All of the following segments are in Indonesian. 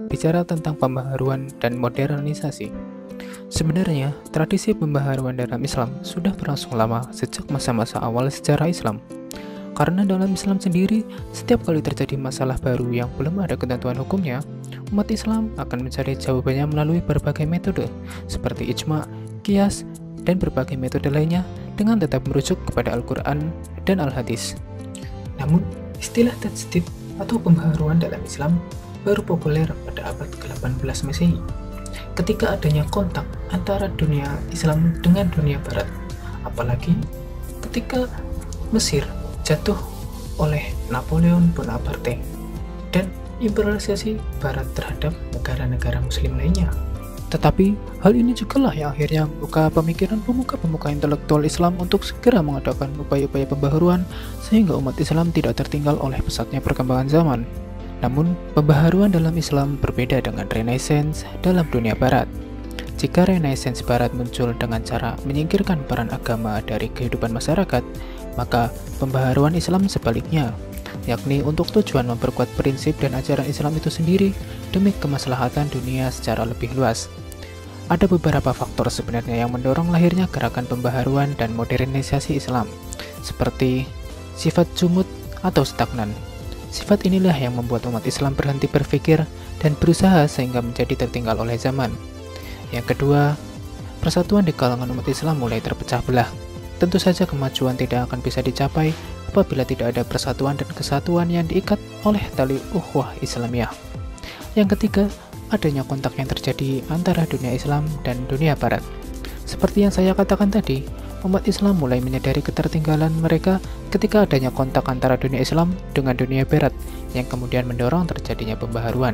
Bicara tentang pembaharuan dan modernisasi, sebenarnya tradisi pembaharuan dalam Islam sudah berlangsung lama sejak masa-masa awal sejarah Islam. Karena dalam Islam sendiri, setiap kali terjadi masalah baru yang belum ada ketentuan hukumnya, umat Islam akan mencari jawabannya melalui berbagai metode, seperti ijma, qiyas, dan berbagai metode lainnya dengan tetap merujuk kepada Al-Quran dan Al-Hadis. Namun, istilah tajdid atau pembaharuan dalam Islam baru populer pada abad ke-18 Masehi, ketika adanya kontak antara dunia Islam dengan dunia Barat, apalagi ketika Mesir jatuh oleh Napoleon Bonaparte dan imperialisasi Barat terhadap negara-negara Muslim lainnya. Tetapi, hal ini jugalah yang akhirnya membuka pemikiran pemuka-pemuka intelektual Islam untuk segera mengadakan upaya-upaya pembaharuan sehingga umat Islam tidak tertinggal oleh pesatnya perkembangan zaman. Namun, pembaharuan dalam Islam berbeda dengan Renaissance dalam dunia Barat. Jika Renaissance Barat muncul dengan cara menyingkirkan peran agama dari kehidupan masyarakat, maka pembaharuan Islam sebaliknya, yakni untuk tujuan memperkuat prinsip dan ajaran Islam itu sendiri demi kemaslahatan dunia secara lebih luas. Ada beberapa faktor sebenarnya yang mendorong lahirnya gerakan pembaharuan dan modernisasi Islam, seperti sifat jumud atau stagnan. Sifat inilah yang membuat umat Islam berhenti berpikir dan berusaha sehingga menjadi tertinggal oleh zaman. Yang kedua, persatuan di kalangan umat Islam mulai terpecah belah. Tentu saja kemajuan tidak akan bisa dicapai apabila tidak ada persatuan dan kesatuan yang diikat oleh tali ukhuwah Islamiyah. Yang ketiga, adanya kontak yang terjadi antara dunia Islam dan dunia Barat. Seperti yang saya katakan tadi, umat Islam mulai menyadari ketertinggalan mereka ketika adanya kontak antara dunia Islam dengan dunia Barat yang kemudian mendorong terjadinya pembaharuan.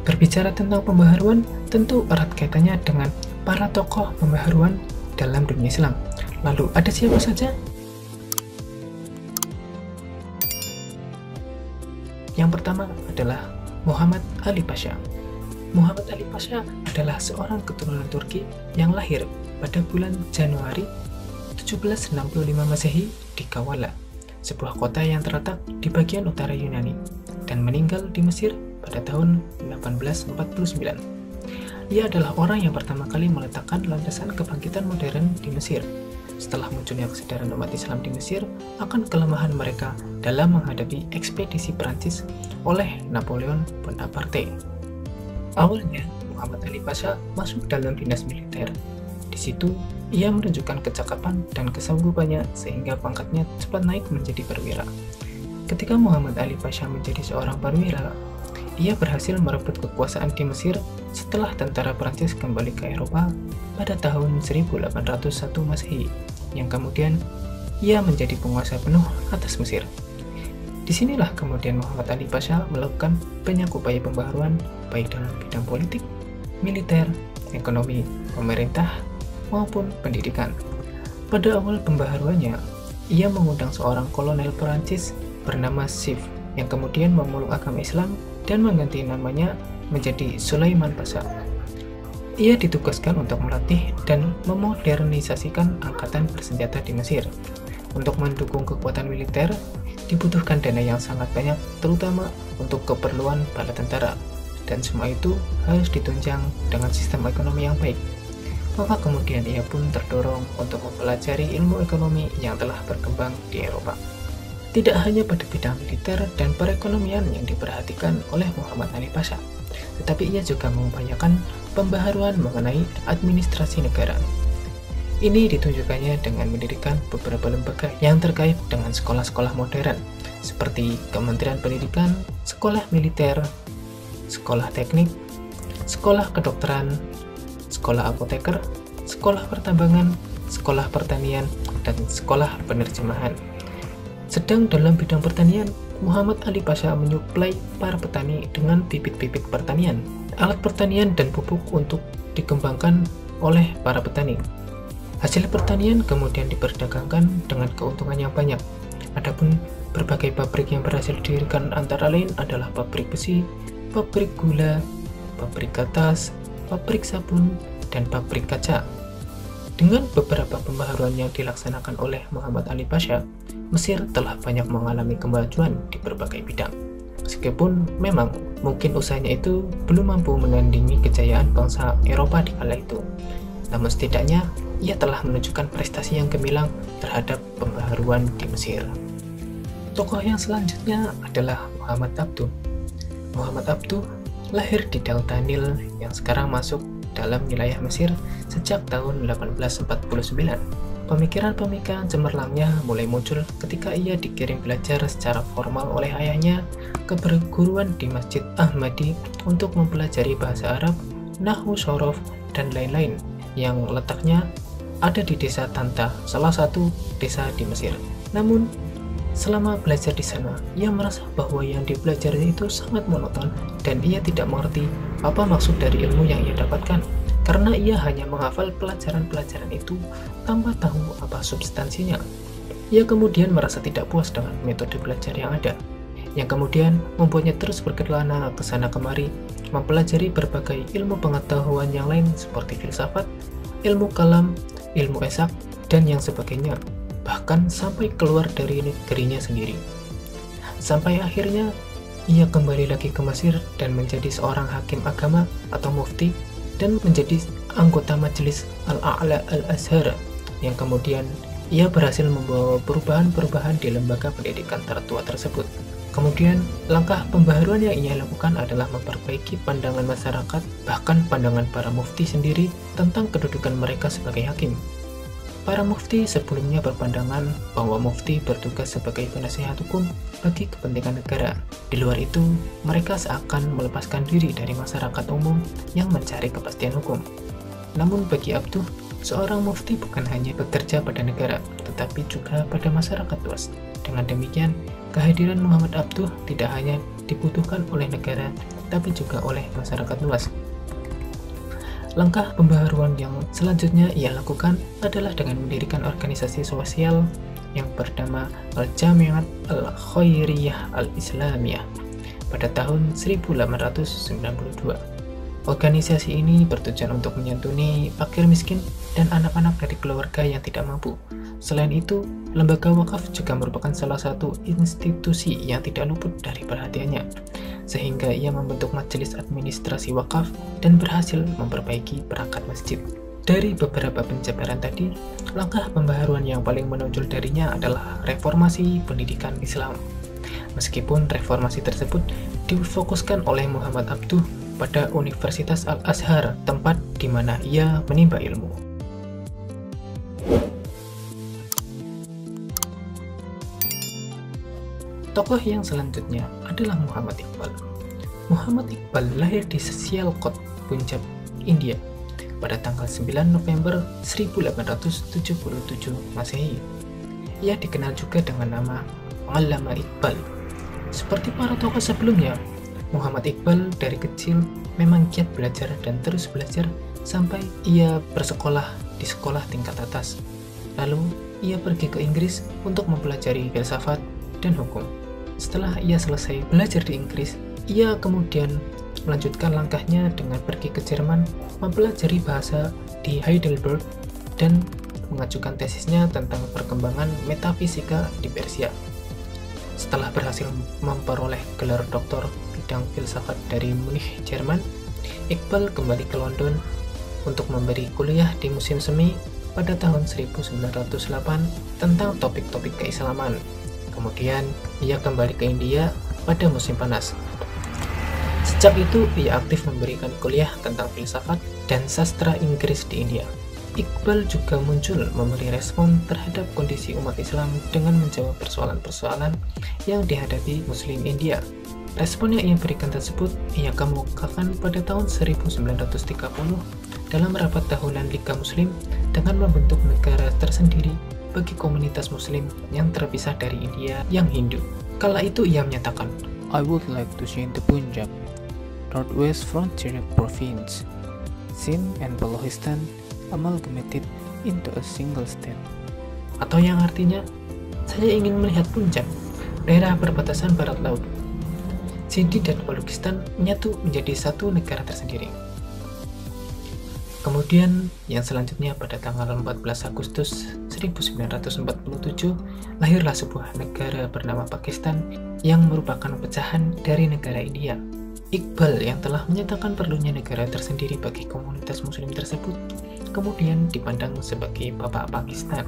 Berbicara tentang pembaharuan, tentu erat kaitannya dengan para tokoh pembaharuan dalam dunia Islam. Lalu, ada siapa saja? Yang pertama adalah Muhammad Ali Pasha. Muhammad Ali Pasha adalah seorang keturunan Turki yang lahir pada bulan Januari 1765 Masehi di Kavala, sebuah kota yang terletak di bagian utara Yunani, dan meninggal di Mesir pada tahun 1849. Ia adalah orang yang pertama kali meletakkan landasan kebangkitan modern di Mesir, setelah munculnya kesadaran umat Islam di Mesir akan kelemahan mereka dalam menghadapi ekspedisi Prancis oleh Napoleon Bonaparte. Awalnya, Muhammad Ali Pasha masuk dalam dinas militer. Di situ, ia menunjukkan kecakapan dan kesanggupannya sehingga pangkatnya cepat naik menjadi perwira. Ketika Muhammad Ali Pasha menjadi seorang perwira, ia berhasil merebut kekuasaan di Mesir setelah tentara Prancis kembali ke Eropa pada tahun 1801 Masehi, yang kemudian ia menjadi penguasa penuh atas Mesir. Disinilah kemudian Muhammad Ali Pasha melakukan banyak upaya pembaharuan baik dalam bidang politik, militer, ekonomi, pemerintah, maupun pendidikan. Pada awal pembaharuannya, ia mengundang seorang kolonel Perancis bernama Sif yang kemudian memeluk agama Islam dan mengganti namanya menjadi Sulaiman Pasha. Ia ditugaskan untuk melatih dan memodernisasikan angkatan bersenjata di Mesir. Untuk mendukung kekuatan militer, dibutuhkan dana yang sangat banyak, terutama untuk keperluan bala tentara, dan semua itu harus ditunjang dengan sistem ekonomi yang baik. Maka kemudian ia pun terdorong untuk mempelajari ilmu ekonomi yang telah berkembang di Eropa. Tidak hanya pada bidang militer dan perekonomian yang diperhatikan oleh Muhammad Ali Pasha, tetapi ia juga mengupayakan pembaharuan mengenai administrasi negara. Ini ditunjukkannya dengan mendirikan beberapa lembaga yang terkait dengan sekolah-sekolah modern, seperti Kementerian Pendidikan, Sekolah Militer, Sekolah Teknik, Sekolah Kedokteran, Sekolah Apoteker, Sekolah Pertambangan, Sekolah Pertanian, dan Sekolah Penerjemahan. Sedang dalam bidang pertanian, Muhammad Ali Pasha menyuplai para petani dengan bibit-bibit pertanian, alat pertanian dan pupuk untuk dikembangkan oleh para petani. Hasil pertanian kemudian diperdagangkan dengan keuntungan yang banyak. Adapun berbagai pabrik yang berhasil didirikan antara lain adalah pabrik besi, pabrik gula, pabrik kertas, pabrik sabun, dan pabrik kaca. Dengan beberapa pembaharuan yang dilaksanakan oleh Muhammad Ali Pasha, Mesir telah banyak mengalami kemajuan di berbagai bidang. Meskipun memang mungkin usahanya itu belum mampu menandingi kejayaan bangsa Eropa di kala itu, namun setidaknya ia telah menunjukkan prestasi yang gemilang terhadap pembaharuan di Mesir. Tokoh yang selanjutnya adalah Muhammad Abduh. Muhammad Abduh lahir di Delta Nil yang sekarang masuk dalam wilayah Mesir sejak tahun 1849. Pemikiran-pemikiran cemerlangnya mulai muncul ketika ia dikirim belajar secara formal oleh ayahnya ke perguruan di Masjid Ahmadi untuk mempelajari bahasa Arab, nahwu, shorof, dan lain-lain yang letaknya ada di desa Tanta, salah satu desa di Mesir. Namun, selama belajar di sana, ia merasa bahwa yang dipelajari itu sangat monoton dan ia tidak mengerti apa maksud dari ilmu yang ia dapatkan, karena ia hanya menghafal pelajaran-pelajaran itu tanpa tahu apa substansinya. Ia kemudian merasa tidak puas dengan metode belajar yang ada, yang kemudian membuatnya terus berkelana ke sana kemari, mempelajari berbagai ilmu pengetahuan yang lain seperti filsafat, ilmu kalam, ilmu esak, dan yang sebagainya, bahkan sampai keluar dari negerinya sendiri. Sampai akhirnya ia kembali lagi ke Mesir dan menjadi seorang hakim agama atau mufti dan menjadi anggota majelis Al-A'la Al-Azhar, yang kemudian ia berhasil membawa perubahan-perubahan di lembaga pendidikan tertua tersebut. Kemudian, langkah pembaharuan yang ia lakukan adalah memperbaiki pandangan masyarakat, bahkan pandangan para mufti sendiri tentang kedudukan mereka sebagai hakim. Para mufti sebelumnya berpandangan bahwa mufti bertugas sebagai penasihat hukum bagi kepentingan negara. Di luar itu, mereka seakan melepaskan diri dari masyarakat umum yang mencari kepastian hukum. Namun bagi Abduh, seorang mufti bukan hanya bekerja pada negara, tetapi juga pada masyarakat luas. Dengan demikian, kehadiran Muhammad Abduh tidak hanya dibutuhkan oleh negara, tapi juga oleh masyarakat luas. Langkah pembaharuan yang selanjutnya ia lakukan adalah dengan mendirikan organisasi sosial yang bernama Al-Jami'at Al-Khairiyah Al-Islamiyah pada tahun 1892. Organisasi ini bertujuan untuk menyantuni fakir miskin dan anak-anak dari keluarga yang tidak mampu. Selain itu, lembaga wakaf juga merupakan salah satu institusi yang tidak luput dari perhatiannya, sehingga ia membentuk majelis administrasi wakaf dan berhasil memperbaiki perangkat masjid. Dari beberapa pencapaian tadi, langkah pembaharuan yang paling menonjol darinya adalah reformasi pendidikan Islam. Meskipun reformasi tersebut difokuskan oleh Muhammad Abduh pada Universitas Al-Azhar, tempat di mana ia menimba ilmu. Tokoh yang selanjutnya adalah Muhammad Iqbal. Muhammad Iqbal lahir di Sialkot, Punjab, India pada tanggal 9 November 1877 Masehi. Ia dikenal juga dengan nama Allama Iqbal. Seperti para tokoh sebelumnya, Muhammad Iqbal dari kecil memang giat belajar dan terus belajar sampai ia bersekolah di sekolah tingkat atas. Lalu, ia pergi ke Inggris untuk mempelajari filsafat dan hukum. Setelah ia selesai belajar di Inggris, ia kemudian melanjutkan langkahnya dengan pergi ke Jerman, mempelajari bahasa di Heidelberg, dan mengajukan tesisnya tentang perkembangan metafisika di Persia. Setelah berhasil memperoleh gelar doktor bidang filsafat dari Munich, Jerman, Iqbal kembali ke London untuk memberi kuliah di musim semi pada tahun 1908 tentang topik-topik keislaman. Kemudian, ia kembali ke India pada musim panas. Sejak itu, ia aktif memberikan kuliah tentang filsafat dan sastra Inggris di India. Iqbal juga muncul memberi respon terhadap kondisi umat Islam dengan menjawab persoalan-persoalan yang dihadapi Muslim India. Respon yang ia berikan tersebut ia kemukakan pada tahun 1930 dalam rapat tahunan Liga Muslim dengan membentuk negara tersendiri bagi komunitas Muslim yang terpisah dari India yang Hindu. Kala itu ia menyatakan, I would like to change the Punjab, Northwest Frontier Province, Sindh and Balochistan amalgamated into a single state. Atau yang artinya, saya ingin melihat Punjab, daerah perbatasan barat laut, Sindh dan Balochistan menyatu menjadi satu negara tersendiri. Kemudian, yang selanjutnya pada tanggal 14 Agustus 1947, lahirlah sebuah negara bernama Pakistan yang merupakan pecahan dari negara India. Iqbal yang telah menyatakan perlunya negara tersendiri bagi komunitas muslim tersebut kemudian dipandang sebagai bapak Pakistan.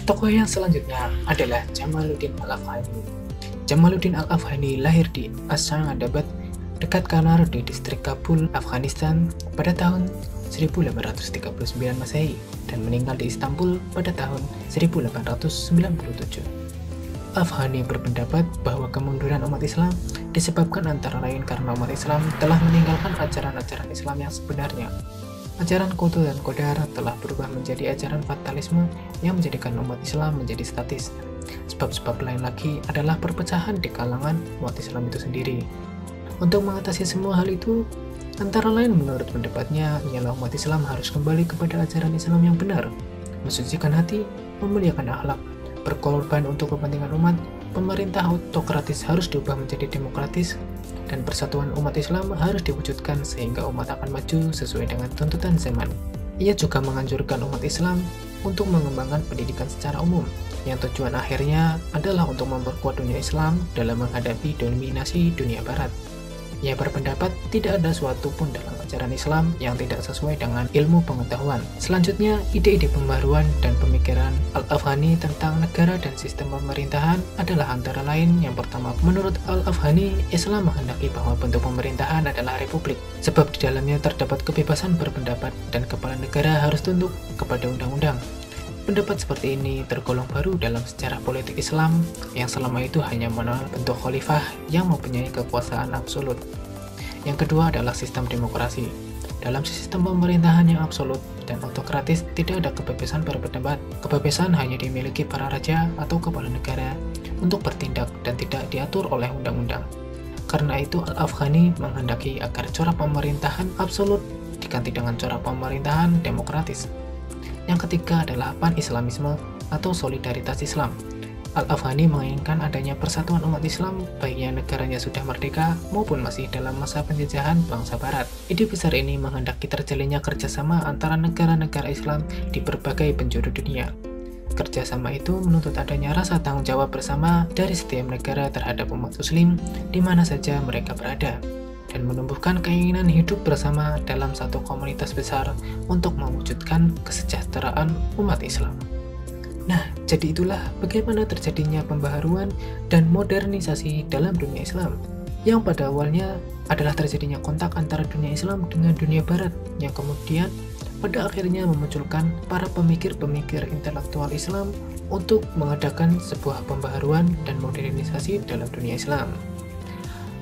Tokoh yang selanjutnya adalah Jamaluddin Al-Afghani. Jamaluddin Al-Afghani lahir di Asadabad, dekat Kannauj di distrik Kabul, Afghanistan pada tahun 1839 Masehi dan meninggal di Istanbul pada tahun 1897. Afghani berpendapat bahwa kemunduran umat Islam disebabkan antara lain karena umat Islam telah meninggalkan ajaran-ajaran Islam yang sebenarnya. Ajaran qada dan qadar telah berubah menjadi ajaran fatalisme yang menjadikan umat Islam menjadi statis. Sebab-sebab lain lagi adalah perpecahan di kalangan umat Islam itu sendiri. Untuk mengatasi semua hal itu, antara lain menurut pendapatnya ialah umat Islam harus kembali kepada ajaran Islam yang benar, mensucikan hati, memuliakan akhlak, berkorban untuk kepentingan umat, pemerintah autokratis harus diubah menjadi demokratis, dan persatuan umat Islam harus diwujudkan sehingga umat akan maju sesuai dengan tuntutan zaman. Ia juga menganjurkan umat Islam untuk mengembangkan pendidikan secara umum, yang tujuan akhirnya adalah untuk memperkuat dunia Islam dalam menghadapi dominasi dunia Barat. Ia berpendapat tidak ada suatu pun dalam ajaran Islam yang tidak sesuai dengan ilmu pengetahuan. Selanjutnya, ide-ide pembaruan dan pemikiran Al-Afghani tentang negara dan sistem pemerintahan adalah antara lain yang pertama. Menurut Al-Afghani, Islam menghendaki bahwa bentuk pemerintahan adalah republik, sebab di dalamnya terdapat kebebasan berpendapat dan kepala negara harus tunduk kepada undang-undang. Pendapat seperti ini tergolong baru dalam sejarah politik Islam yang selama itu hanya mengenal bentuk khalifah yang mempunyai kekuasaan absolut. Yang kedua adalah sistem demokrasi. Dalam sistem pemerintahan yang absolut dan autokratis tidak ada kebebasan berpendapat. Kebebasan hanya dimiliki para raja atau kepala negara untuk bertindak dan tidak diatur oleh undang-undang. Karena itu Al-Afghani menghendaki agar corak pemerintahan absolut diganti dengan corak pemerintahan demokratis. Yang ketiga adalah pan-Islamisme atau solidaritas Islam. Al-Afghani menginginkan adanya persatuan umat Islam baik yang negaranya sudah merdeka maupun masih dalam masa penjajahan bangsa Barat. Ide besar ini menghendaki terjalinnya kerjasama antara negara-negara Islam di berbagai penjuru dunia. Kerjasama itu menuntut adanya rasa tanggung jawab bersama dari setiap negara terhadap umat Muslim di mana saja mereka berada, dan menumbuhkan keinginan hidup bersama dalam satu komunitas besar untuk mewujudkan kesejahteraan umat Islam. Nah, jadi itulah bagaimana terjadinya pembaharuan dan modernisasi dalam dunia Islam, yang pada awalnya adalah terjadinya kontak antara dunia Islam dengan dunia Barat, yang kemudian pada akhirnya memunculkan para pemikir-pemikir intelektual Islam untuk mengadakan sebuah pembaharuan dan modernisasi dalam dunia Islam.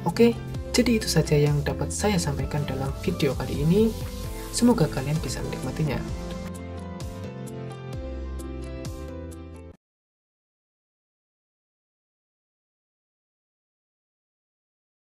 Oke, jadi itu saja yang dapat saya sampaikan dalam video kali ini. Semoga kalian bisa menikmatinya.